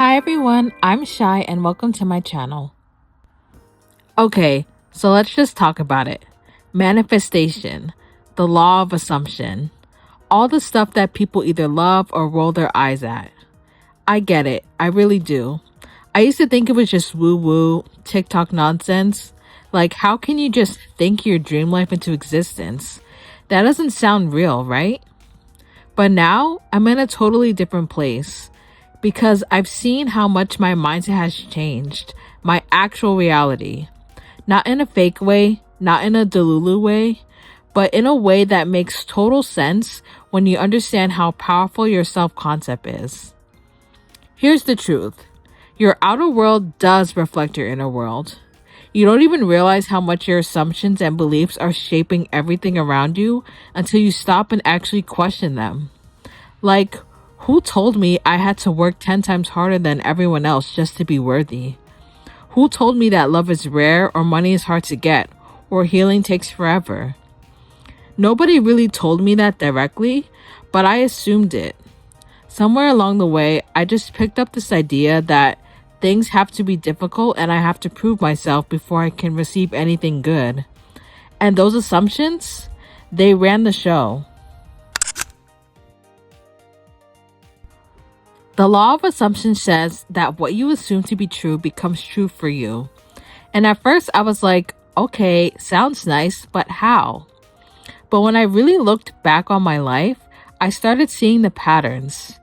Hi everyone, I'm Shy and welcome to my channel. Okay, so let's just talk about it. Manifestation, the law of assumption, all the stuff that people either love or roll their eyes at. I get it, I really do. I used to think it was just woo-woo, TikTok nonsense. Like, how can you just think your dream life into existence? That doesn't sound real, right? But now I'm in a totally different place because I've seen how much my mindset has changed, my actual reality. Not in a fake way, not in a Delulu way, but in a way that makes total sense when you understand how powerful your self-concept is. Here's the truth. Your outer world does reflect your inner world. You don't even realize how much your assumptions and beliefs are shaping everything around you until you stop and actually question them. Like, who told me I had to work 10 times harder than everyone else just to be worthy? Who told me that love is rare or money is hard to get or healing takes forever? Nobody really told me that directly, but I assumed it. Somewhere along the way, I just picked up this idea that things have to be difficult and I have to prove myself before I can receive anything good. And those assumptions, they ran the show. The law of assumption says that what you assume to be true becomes true for you. And at first I was like, okay, sounds nice, but how? But when I really looked back on my life, I started seeing the patterns.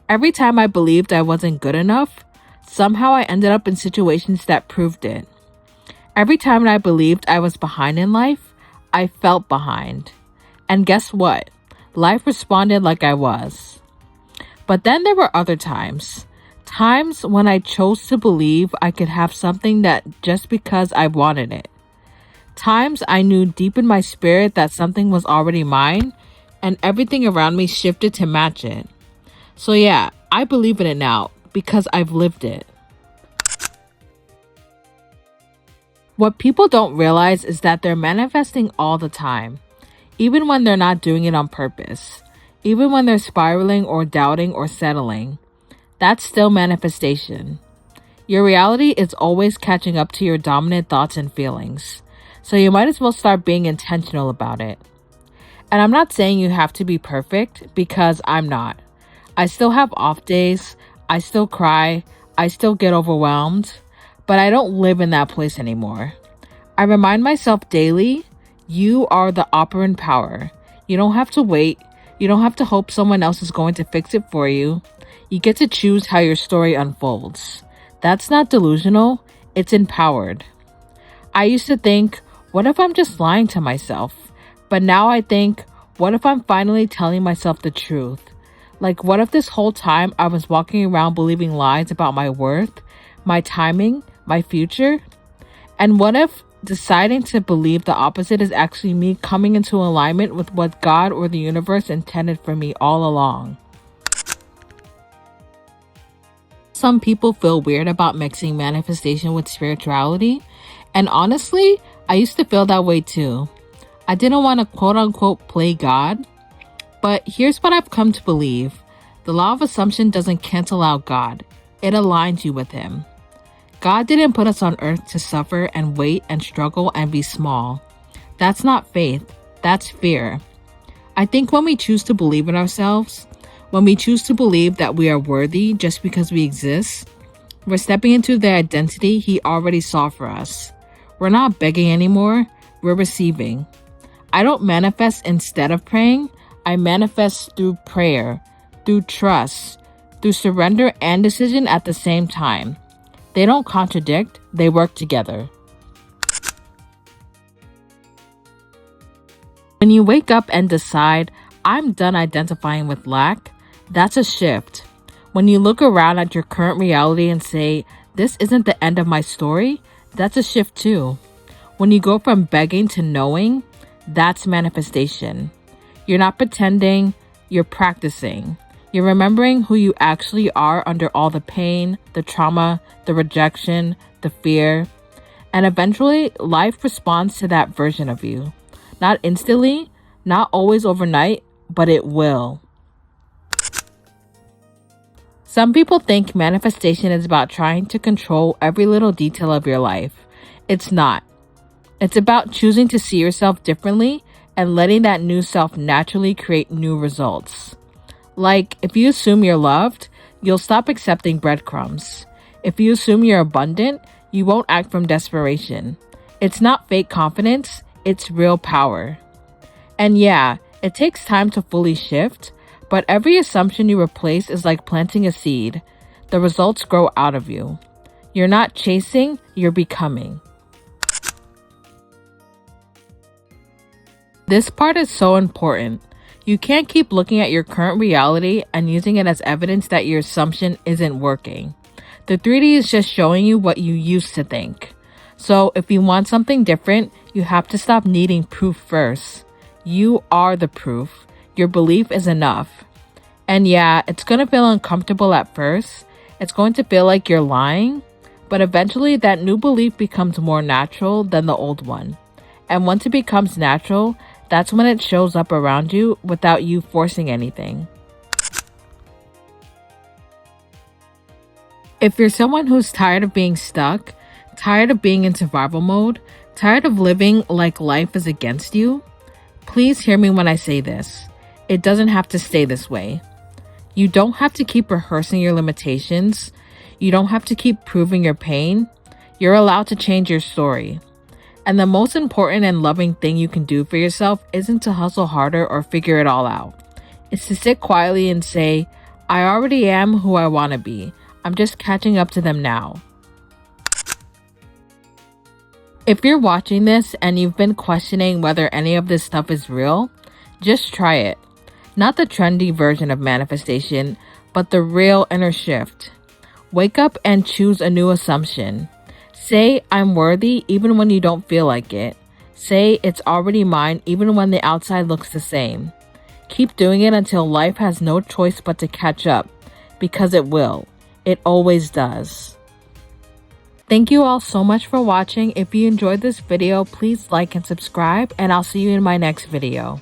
Every time I believed I wasn't good enough, somehow I ended up in situations that proved it. Every time I believed I was behind in life, I felt behind. And guess what? Life responded like I was. But then there were other times when I chose to believe I could have something that just because I wanted it. Times I knew deep in my spirit that something was already mine and everything around me shifted to match it. So yeah, I believe in it now because I've lived it. What people don't realize is that they're manifesting all the time, even when they're not doing it on purpose. Even when they're spiraling or doubting or settling, that's still manifestation. Your reality is always catching up to your dominant thoughts and feelings, so you might as well start being intentional about it. And I'm not saying you have to be perfect, because I'm not. I still have off days, I still cry, I still get overwhelmed, but I don't live in that place anymore. I remind myself daily, you are the operant power. You don't have to wait. You don't have to hope someone else is going to fix it for you. You get to choose how your story unfolds. That's not delusional, it's empowered. I used to think, what if I'm just lying to myself? But now I think, what if I'm finally telling myself the truth? Like, what if this whole time I was walking around believing lies about my worth, my timing, my future? And what if deciding to believe the opposite is actually me coming into alignment with what God or the universe intended for me all along? Some people feel weird about mixing manifestation with spirituality, and honestly, I used to feel that way too. I didn't want to quote-unquote play God, but here's what I've come to believe. The law of assumption doesn't cancel out God. It aligns you with Him. God didn't put us on earth to suffer and wait and struggle and be small. That's not faith. That's fear. I think when we choose to believe in ourselves, when we choose to believe that we are worthy just because we exist, we're stepping into the identity He already saw for us. We're not begging anymore. We're receiving. I don't manifest instead of praying. I manifest through prayer, through trust, through surrender and decision at the same time. They don't contradict, they work together. When you wake up and decide, I'm done identifying with lack, that's a shift. When you look around at your current reality and say, this isn't the end of my story, that's a shift too. When you go from begging to knowing, that's manifestation. You're not pretending, you're practicing. You're remembering who you actually are under all the pain, the trauma, the rejection, the fear. And eventually, life responds to that version of you. Not instantly, not always overnight, but it will. Some people think manifestation is about trying to control every little detail of your life. It's not. It's about choosing to see yourself differently and letting that new self naturally create new results. Like, if you assume you're loved, you'll stop accepting breadcrumbs. If you assume you're abundant, you won't act from desperation. It's not fake confidence, it's real power. And yeah, it takes time to fully shift, but every assumption you replace is like planting a seed. The results grow out of you. You're not chasing, you're becoming. This part is so important. You can't keep looking at your current reality and using it as evidence that your assumption isn't working. The 3D is just showing you what you used to think. So if you want something different, you have to stop needing proof first. You are the proof. Your belief is enough. And yeah, it's going to feel uncomfortable at first. It's going to feel like you're lying. But eventually that new belief becomes more natural than the old one. And once it becomes natural, that's when it shows up around you without you forcing anything. If you're someone who's tired of being stuck, tired of being in survival mode, tired of living like life is against you, please hear me when I say this. It doesn't have to stay this way. You don't have to keep rehearsing your limitations. You don't have to keep proving your pain. You're allowed to change your story. And the most important and loving thing you can do for yourself isn't to hustle harder or figure it all out. It's to sit quietly and say, I already am who I want to be. I'm just catching up to them now. If you're watching this and you've been questioning whether any of this stuff is real, just try it. Not the trendy version of manifestation, but the real inner shift. Wake up and choose a new assumption. Say, I'm worthy even when you don't feel like it. Say, it's already mine even when the outside looks the same. Keep doing it until life has no choice but to catch up, because it will. It always does. Thank you all so much for watching. If you enjoyed this video, please like and subscribe, and I'll see you in my next video.